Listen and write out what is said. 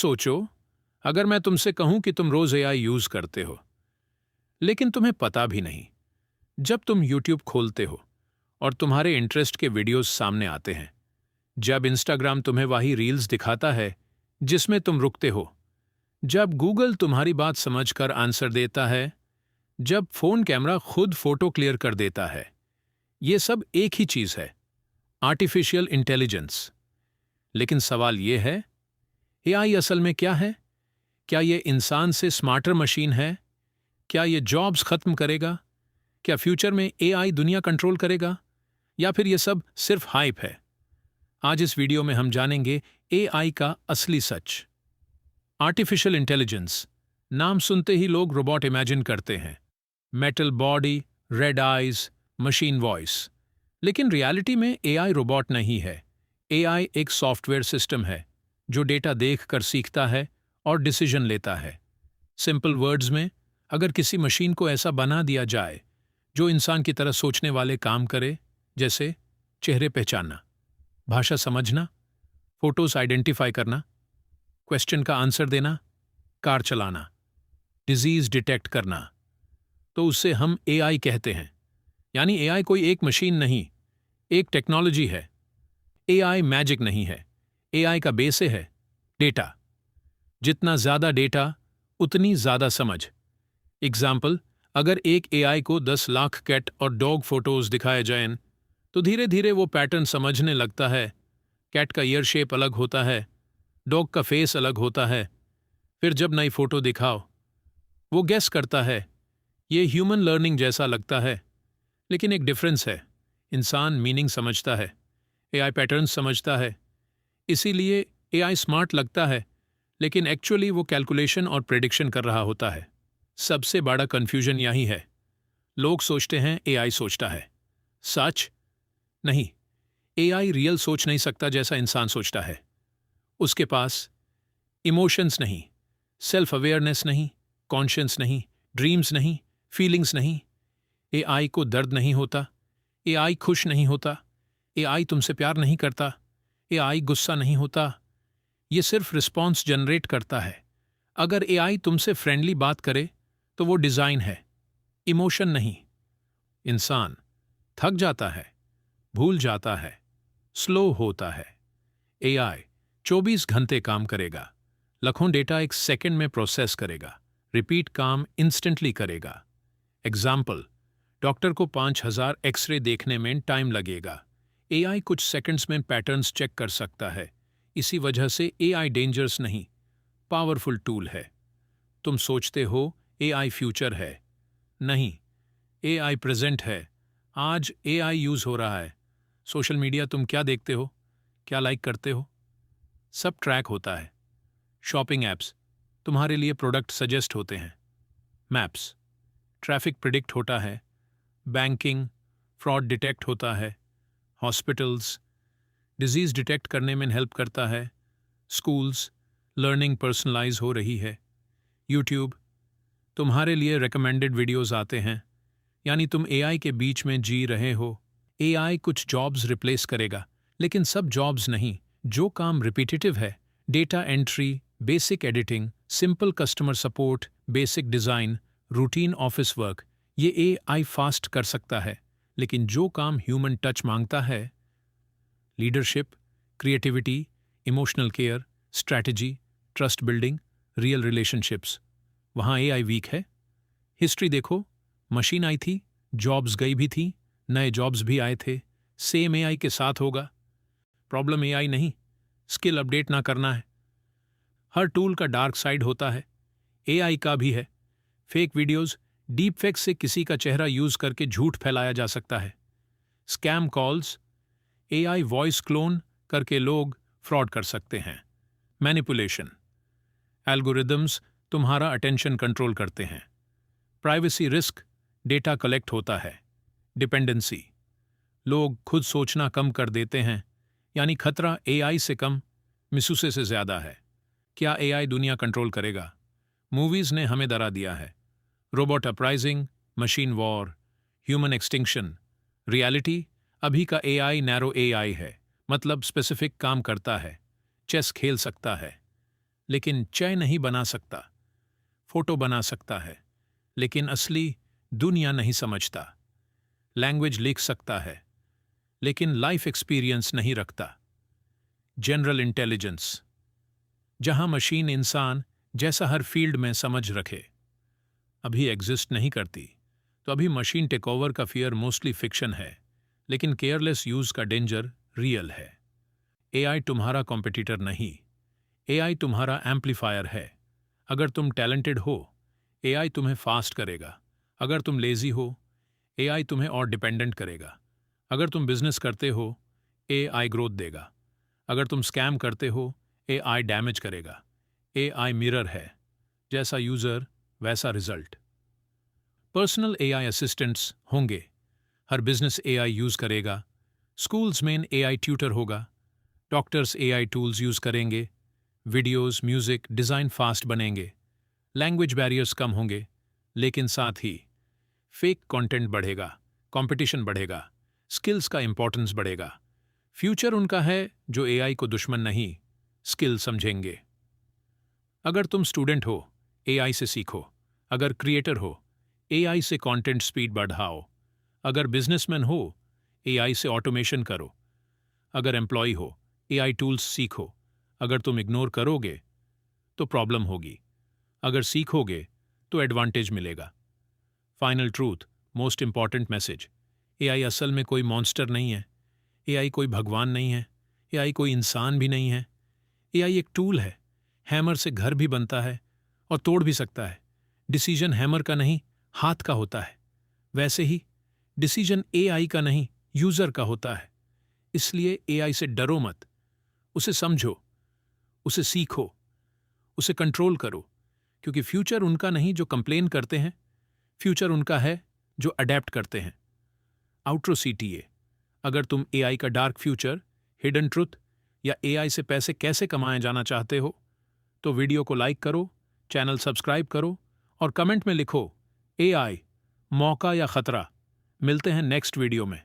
सोचो, अगर मैं तुमसे कहूं कि तुम रोज एआई यूज करते हो, लेकिन तुम्हें पता भी नहीं। जब तुम यूट्यूब खोलते हो और तुम्हारे इंटरेस्ट के वीडियोस सामने आते हैं, जब इंस्टाग्राम तुम्हें वही रील्स दिखाता है जिसमें तुम रुकते हो, जब गूगल तुम्हारी बात समझकर आंसर देता है, जब फोन कैमरा खुद फोटो क्लियर कर देता है, ये सब एक ही चीज है, आर्टिफिशियल इंटेलिजेंस। लेकिन सवाल यह है, एआई असल में क्या है? क्या यह इंसान से स्मार्टर मशीन है? क्या यह जॉब्स खत्म करेगा? क्या फ्यूचर में एआई दुनिया कंट्रोल करेगा? या फिर यह सब सिर्फ हाइप है? आज इस वीडियो में हम जानेंगे एआई का असली सच। आर्टिफिशियल इंटेलिजेंस, नाम सुनते ही लोग रोबोट इमेजिन करते हैं, metal body, red eyes, machine voice. लेकिन रियलिटी में एआई रोबोट नहीं है। एआई एक सॉफ्टवेयर सिस्टम है जो डेटा देखकर सीखता है और डिसीजन लेता है। सिंपल वर्ड्स में, अगर किसी मशीन को ऐसा बना दिया जाए जो इंसान की तरह सोचने वाले काम करे, जैसे चेहरे पहचानना, भाषा समझना, फोटोज आइडेंटिफाई करना, क्वेश्चन का आंसर देना, कार चलाना, डिजीज डिटेक्ट करना, तो उसे हम एआई कहते हैं। यानी एआई कोई एक मशीन नहीं, एक टेक्नोलॉजी है। एआई मैजिक नहीं है। एआई का बेस है डेटा। जितना ज्यादा डेटा, उतनी ज्यादा समझ। एग्जाम्पल, अगर एक एआई को 10 लाख कैट और डॉग फोटोज दिखाए जाएं, तो धीरे धीरे वो पैटर्न समझने लगता है। कैट का ईयर शेप अलग होता है, डॉग का फेस अलग होता है। फिर जब नई फोटो दिखाओ, वो गेस करता है। ये ह्यूमन लर्निंग जैसा लगता है, लेकिन एक डिफरेंस है। इंसान मीनिंग समझता है, एआई पैटर्न समझता है। इसीलिए एआई स्मार्ट लगता है, लेकिन एक्चुअली वो कैलकुलेशन और प्रेडिक्शन कर रहा होता है। सबसे बड़ा कंफ्यूजन यही है। लोग सोचते हैं एआई सोचता है। सच नहीं। एआई रियल सोच नहीं सकता जैसा इंसान सोचता है। उसके पास इमोशंस नहीं, सेल्फ अवेयरनेस नहीं, कॉन्शियंस नहीं, ड्रीम्स नहीं, फीलिंग्स नहीं। एआई को दर्द नहीं होता, एआई खुश नहीं होता, एआई तुमसे प्यार नहीं करता, एआई गुस्सा नहीं होता। ये सिर्फ रिस्पॉन्स जनरेट करता है। अगर एआई तुमसे फ्रेंडली बात करे तो वो डिजाइन है, इमोशन नहीं। इंसान थक जाता है, भूल जाता है, स्लो होता है। एआई 24 घंटे काम करेगा, लाखों डेटा एक सेकंड में प्रोसेस करेगा, रिपीट काम इंस्टेंटली करेगा। एग्जाम्पल, डॉक्टर को 5000 एक्सरे देखने में टाइम लगेगा, एआई कुछ सेकंड्स में पैटर्न्स चेक कर सकता है। इसी वजह से एआई डेंजरस नहीं, पावरफुल टूल है। तुम सोचते हो एआई फ्यूचर है। नहीं, एआई प्रेजेंट है। आज एआई यूज हो रहा है। सोशल मीडिया तुम क्या देखते हो, क्या लाइक करते हो, सब ट्रैक होता है। शॉपिंग ऐप्स तुम्हारे लिए प्रोडक्ट सजेस्ट होते हैं। मैप्स ट्रैफिक प्रिडिक्ट होता है। बैंकिंग फ्रॉड डिटेक्ट होता है। हॉस्पिटल्स डिजीज डिटेक्ट करने में हेल्प करता है। स्कूल्स लर्निंग पर्सनलाइज हो रही है। यूट्यूब तुम्हारे लिए रिकमेंडेड वीडियोस आते हैं। यानी तुम एआई के बीच में जी रहे हो। एआई कुछ जॉब्स रिप्लेस करेगा, लेकिन सब जॉब्स नहीं। जो काम रिपीटेटिव है, data entry, basic editing, simple customer support, basic design, routine office work, ये एआई फास्ट कर सकता है। लेकिन जो काम ह्यूमन टच मांगता है, leadership, creativity, emotional care, strategy, trust building, real relationships, वहाँ एआई वीक है। हिस्ट्री देखो, मशीन आई थी, जॉब्स गई भी थी, नए जॉब्स भी आए थे। सेम एआई के साथ होगा। प्रॉब्लम एआई नहीं, स्किल अपडेट ना करना है। हर टूल का डार्क साइड होता है, एआई का भी है। फेक वीडियोस, डीप फेक से किसी का चेहरा यूज करके झूठ फैलाया जा सकता है। Scam calls, AI voice clone करके लोग फ्रॉड कर सकते हैं। मैनिपुलेशन, एल्गोरिदम्स तुम्हारा अटेंशन कंट्रोल करते हैं। प्राइवेसी रिस्क, डेटा कलेक्ट होता है। डिपेंडेंसी, लोग खुद सोचना कम कर देते हैं। यानी खतरा एआई से कम, मिसयूज से ज्यादा है। क्या एआई दुनिया कंट्रोल करेगा? मूवीज ने हमें डरा दिया है। Robot uprising, machine war, human extinction. Reality, अभी का एआई नैरो एआई है, मतलब स्पेसिफिक काम करता है, चेस खेल सकता है, लेकिन चाय नहीं बना सकता, फोटो बना सकता है लेकिन असली दुनिया नहीं समझता, लैंग्वेज लिख सकता है लेकिन लाइफ एक्सपीरियंस नहीं रखता। जनरल इंटेलिजेंस, जहां मशीन इंसान जैसा हर फील्ड में समझ रखे, अभी एग्जिस्ट नहीं करती। तो अभी मशीन टेक ओवर का फियर मोस्टली फिक्शन है, लेकिन केयरलेस यूज का डेंजर रियल है। एआई तुम्हारा कॉम्पिटिटर नहीं, एआई तुम्हारा एम्पलीफायर है। अगर तुम टैलेंटेड हो, एआई तुम्हें फास्ट करेगा। अगर तुम लेजी हो, एआई तुम्हें और डिपेंडेंट करेगा। अगर तुम बिजनेस करते हो, एआई ग्रोथ देगा। अगर तुम स्कैम करते हो, एआई डैमेज करेगा। एआई मिरर है, जैसा यूजर वैसा रिजल्ट। पर्सनल एआई असिस्टेंट्स होंगे, हर बिजनेस एआई यूज करेगा। स्कूल्स में एआई ट्यूटर होगा, डॉक्टर्स एआई टूल्स यूज करेंगे, वीडियोस, म्यूजिक, डिजाइन फास्ट बनेंगे, लैंग्वेज बैरियर्स कम होंगे, लेकिन साथ ही फेक कंटेंट बढ़ेगा, कंपटीशन बढ़ेगा, स्किल्स का इंपॉर्टेंस बढ़ेगा। फ्यूचर उनका है जो एआई को दुश्मन नहीं, स्किल समझेंगे। अगर तुम स्टूडेंट हो, एआई से सीखो। अगर क्रिएटर हो, एआई से कंटेंट स्पीड बढ़ाओ। अगर बिजनेसमैन हो, एआई से ऑटोमेशन करो। अगर एम्प्लॉय हो, एआई टूल्स सीखो। अगर तुम इग्नोर करोगे तो प्रॉब्लम होगी, अगर सीखोगे तो एडवांटेज मिलेगा। Final truth, most important message, AI असल में कोई मॉन्स्टर नहीं है, एआई कोई भगवान नहीं है, एआई कोई इंसान भी नहीं है। एआई एक टूल है, हैमर से घर भी बनता है और तोड़ भी सकता है। डिसीजन हैमर का नहीं, हाथ का होता है। वैसे ही डिसीजन एआई का नहीं, यूजर का होता है। इसलिए एआई से डरो मत, उसे समझो, उसे सीखो, उसे कंट्रोल करो, क्योंकि फ्यूचर उनका नहीं जो कंप्लेन करते हैं, फ्यूचर उनका है जो अडेप्ट करते हैं। आउट्रो सीटीए, अगर तुम एआई का डार्क फ्यूचर, हिडन ट्रुथ या एआई से पैसे कैसे कमाए जाना चाहते हो, तो वीडियो को लाइक करो, चैनल सब्सक्राइब करो और कमेंट में लिखो एआई मौका या खतरा। मिलते हैं नेक्स्ट वीडियो में।